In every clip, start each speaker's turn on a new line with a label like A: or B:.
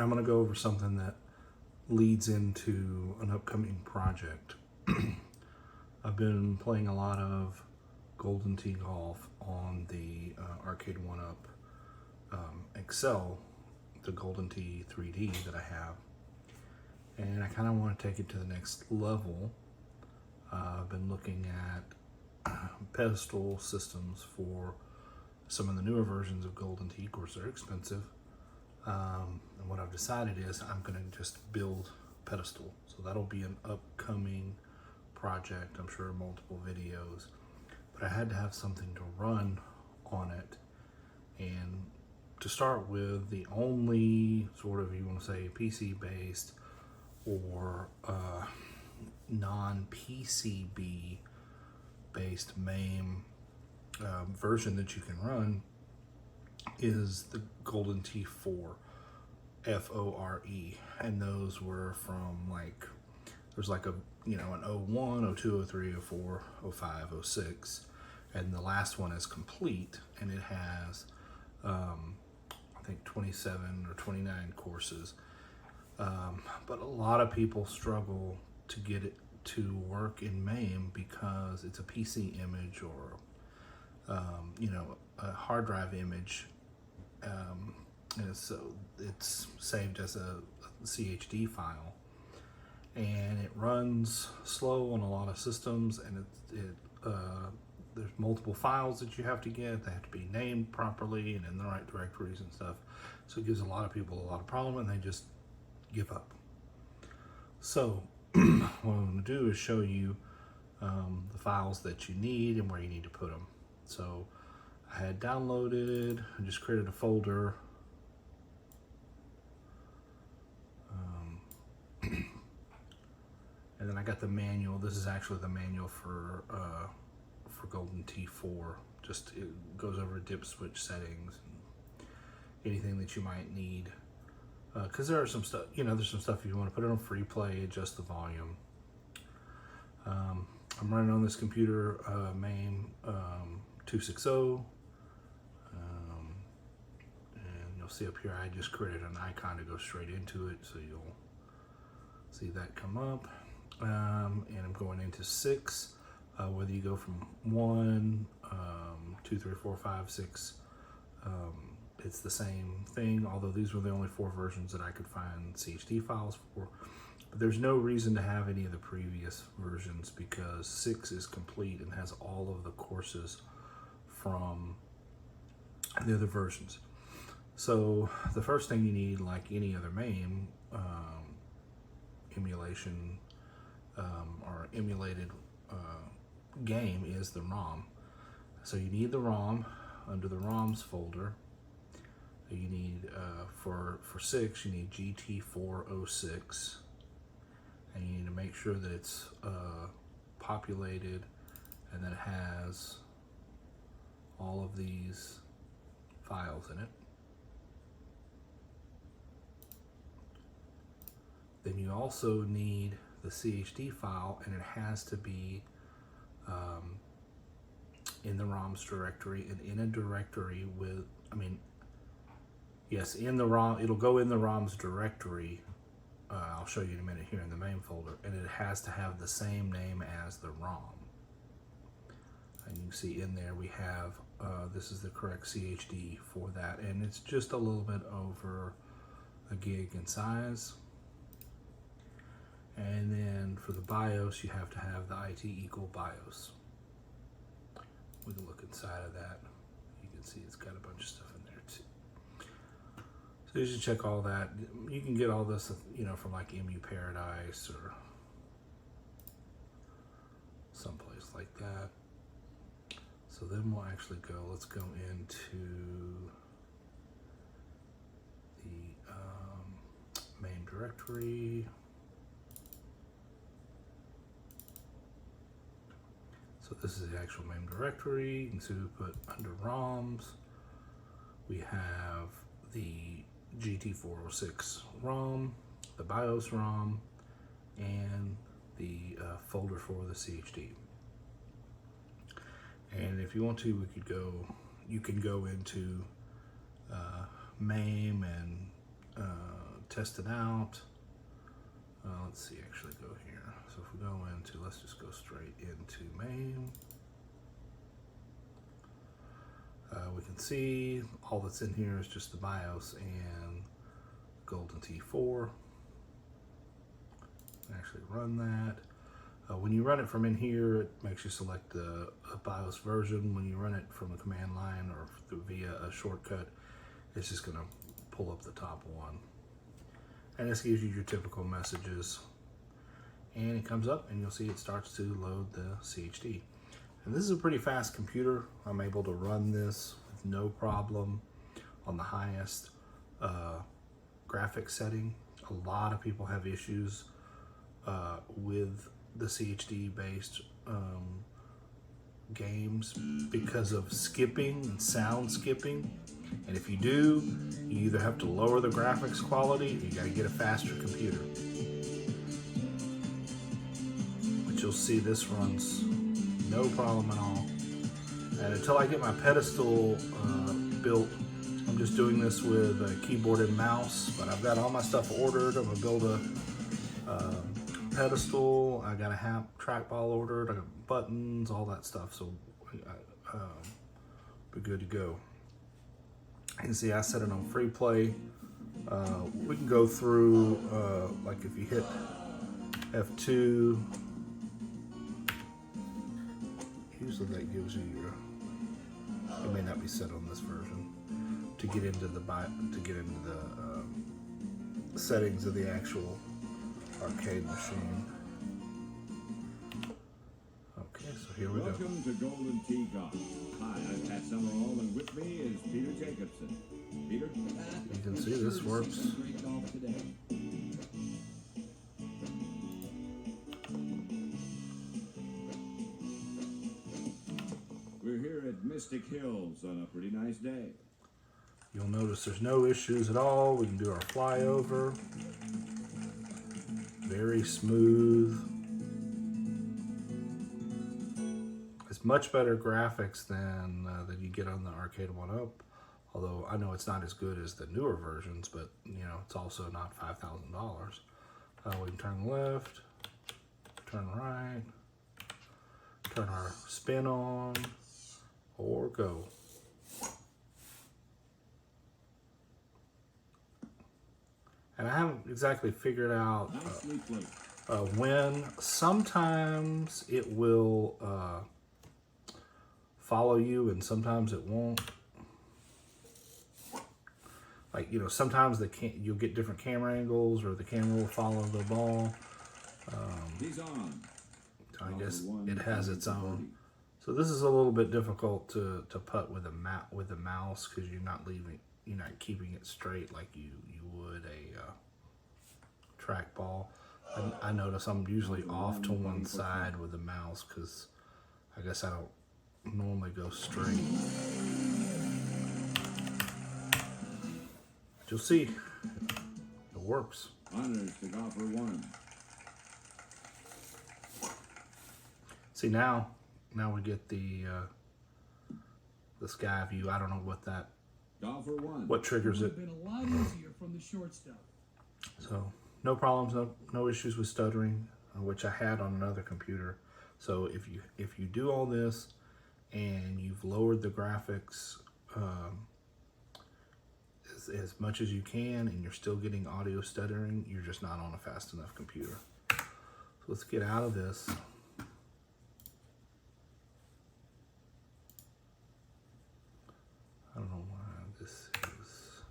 A: and I'm going to go over something that leads into an upcoming project. I've been playing a lot of Golden Tee Golf on the Arcade 1-Up Excel, the Golden Tee 3D that I have, and I kind of want to take it to the next level. I've been looking at pedestal systems for some of the newer versions of Golden Tee. Of course, they're expensive. And what I've decided is I'm going to just build pedestal. So that'll be an upcoming project, I'm sure multiple videos. But I had to have something to run on it. And to start with, the only sort of, you want to say, PC-based or non-PCB based MAME version that you can run is the Golden Tee Fore, F-O-R-E, and those were from like, there's like a, you know, an 01, 02, 03, 04, 05, 06, and the last one is complete, and it has I think 27 or 29 courses, but a lot of people struggle to get it to work in MAME because it's a PC image or you know, a hard drive image, and so it's saved as a CHD file, and it runs slow on a lot of systems, and there's multiple files that you have to get. They have to be named properly and in the right directories and stuff. So it gives a lot of people a lot of problem, and they just give up. So what I'm going to do is show you the files that you need and where you need to put them. So I had downloaded, I just created a folder. And then I got the manual. This is actually the manual for Golden Tee Fore. Just it goes over dip switch settings and anything that you might need. Because there are some stuff, you know, there's some stuff you want to put it on free play, adjust the volume. I'm running on this computer, MAME 260, and you'll see up here I just created an icon to go straight into it, so you'll see that come up. And I'm going into 6, whether you go from 1, 2, 3, 4, 5, 6, it's the same thing, although these were the only 4 versions that I could find CHD files for. But there's no reason to have any of the previous versions because 6 is complete and has all of the courses from the other versions. So the first thing you need, like any other MAME emulation or emulated game, is the ROM. So you need the ROM. Under the ROMs folder, you need for 6 you need GT406, and you need to make sure that it's populated and that it has all of these files in it. Then you also need the CHD file, and it has to be in the ROMs directory and in a directory with, yes, in the ROM, it'll go in the ROMs directory. I'll show you in a minute here in the main folder, and it has to have the same name as the ROM. And you can see in there we have, this is the correct CHD for that, and it's just a little bit over a gig in size. And then for the BIOS, you have to have the IT equal BIOS. We can look inside of that. You can see it's got a bunch of stuff in there too. So you should check all that. You can get all this, you know, from like MU Paradise or someplace like that. So then we'll actually go, let's go into the main directory. So this is the actual MAME directory. You can see we put under ROMs, we have the GT406 ROM, the BIOS ROM, and the folder for the CHD. And if you want to, we could go, you can go into MAME and test it out. Let's see, actually go here. So if we go into, let's just go straight into MAME. We can see all that's in here is just the BIOS and Golden Tee Fore. Actually run that. When you run it from in here, it makes you select the BIOS version. When you run it from the command line or via a shortcut, it's just going to pull up the top one. And this gives you your typical messages. And it comes up and you'll see it starts to load the CHD. And this is a pretty fast computer. I'm able to run this with no problem on the highest graphics setting. A lot of people have issues with the CHD based games because of skipping and sound skipping. And if you do, you either have to lower the graphics quality or you got to get a faster computer. But you'll see this runs no problem at all. And until I get my pedestal built, I'm just doing this with a keyboard and mouse, but I've got all my stuff ordered. I'm gonna build a pedestal. I got a trackball ordered. I got buttons, all that stuff. So be good to go. You can see I set it on free play. We can go through, like if you hit F2, usually that gives you your, it may not be set on this version, to get into the settings of the actual arcade machine. Okay, so here we go.
B: Welcome to Golden Tee Golf. Hi, I'm Pat Summerall, and with me is Peter Jacobson. Peter?
A: You can see this works.
B: We're here at Mystic Hills on a pretty nice day.
A: You'll notice there's no issues at all. We can do our flyover. Very smooth. It's much better graphics than you get on the Arcade 1-Up. Although I know it's not as good as the newer versions, but you know, it's also not $5,000. We can turn left, turn right, turn our spin on, or go. And I haven't exactly figured out when. Sometimes it will follow you and sometimes it won't. Like, you know, sometimes you'll get different camera angles or the camera will follow the ball.
B: He's on.
A: I guess it has its own. So this is a little bit difficult to putt with a mouse because you're not keeping it straight like you would a trackball. I notice I'm usually off to one side with the mouse because I guess I don't normally go straight. You'll see, it works.
B: Honors to golfer one.
A: See now we get the sky view. I don't know what
B: Golfer one.
A: what triggers it.
C: Been a lot easier from the short stuff.
A: So no problems, no issues with stuttering, which I had on another computer. So if you do all this and you've lowered the graphics as much as you can and you're still getting audio stuttering, you're just not on a fast enough computer. So let's get out of this. I don't know why this is.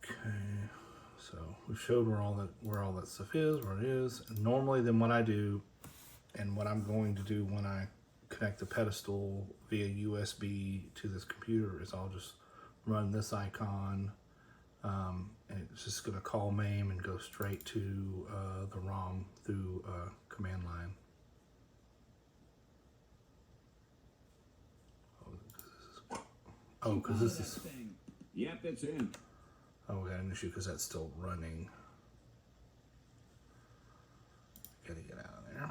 A: Okay, so we showed where all that stuff is, where it is. And normally, then what I do, and what I'm going to do when I connect the pedestal via USB to this computer is I'll just run this icon, and it's just going to call MAME and go straight to the ROM through command line. Oh, because this is.
B: Yep, it's in.
A: Oh, we got an issue because that's still running. Gotta get out of there.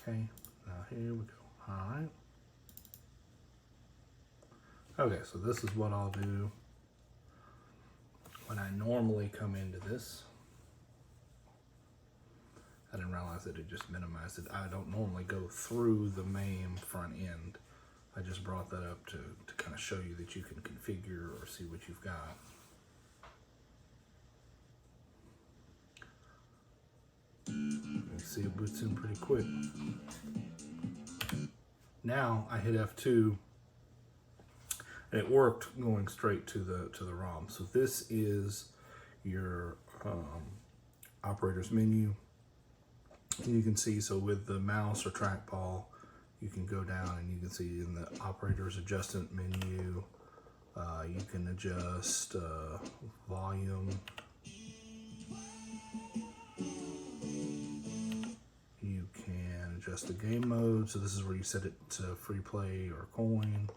A: Okay, now here we go. All right. Okay, so this is what I'll do when I normally come into this. I didn't realize that it just minimized it. I don't normally go through the MAME front end. I just brought that up to kind of show you that you can configure or see what you've got. You see it boots in pretty quick. Now I hit F2 and it worked going straight to the ROM. So this is your operator's menu. And you can see, so with the mouse or trackball, you can go down and you can see in the operator's adjustment menu, you can adjust volume. You can adjust the game mode. So this is where you set it to free play or coin.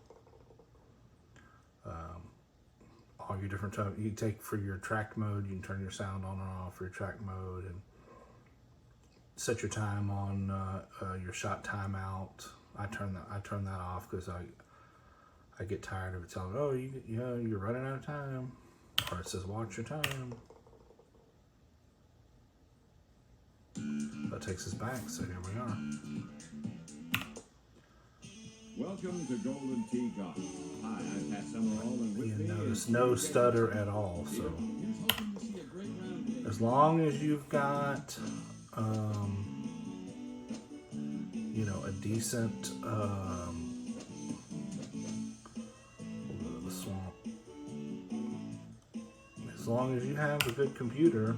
A: All your different types. You take for your track mode, you can turn your sound on and off for your track mode, and set your time on your shot timeout. I turn that off because I get tired of it telling, oh, you're running out of time, or it says watch your time. That takes us back, so here we are.
B: Welcome to Golden Tee Golf. Hi, I'm Pat Summerall, and with me
A: Notice
B: is
A: no
B: Peter
A: stutter
B: Jacobson.
A: at all. So
C: Here's hoping to see a great round today.
A: as long as you've got a decent the swamp. As long as you have a good computer,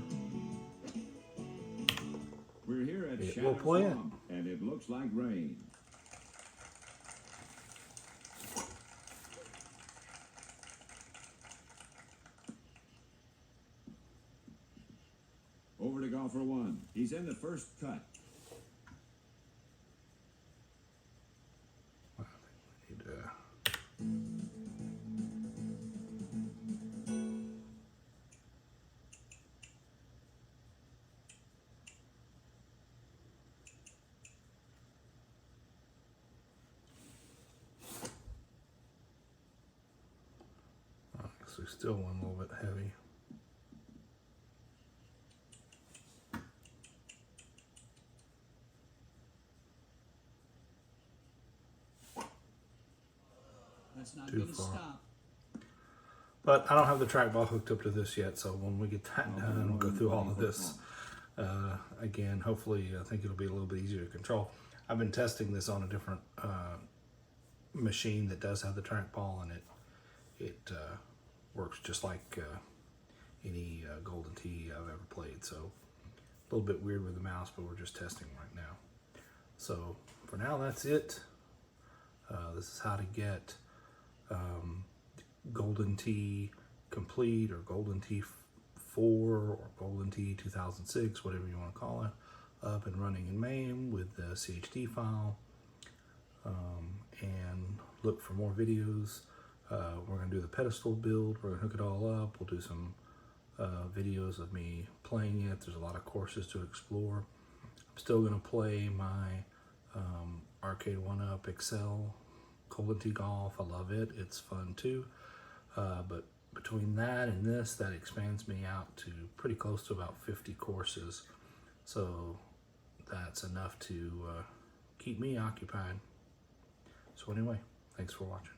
B: We're here at
A: it
B: Shadow
A: will play it.
B: Swamp, and it looks like rain. Over to golfer one. He's in the first cut.
A: I think we need so still one a little bit heavy.
C: That's not
A: Too
C: going to
A: far.
C: stop.
A: But I don't have the trackball hooked up to this yet, so when we get that done, we'll go through all of this again. Hopefully, I think it'll be a little bit easier to control. I've been testing this on a different machine that does have the trackball, and it works just like any Golden Tee I've ever played. So a little bit weird with the mouse, but we're just testing right now. So for now, that's it. This is how to get Golden Tee Complete or Golden Tee Fore or Golden Tee 2006, whatever you want to call it, up and running in MAME with the CHD file. And look for more videos. We're going to do the pedestal build. We're going to hook it all up. We'll do some videos of me playing it. There's a lot of courses to explore. I'm still going to play my Arcade 1-Up Excel Golden Tee Golf. I love it. It's fun too. But between that and this, that expands me out to pretty close to about 50 courses. So that's enough to keep me occupied. So anyway, thanks for watching.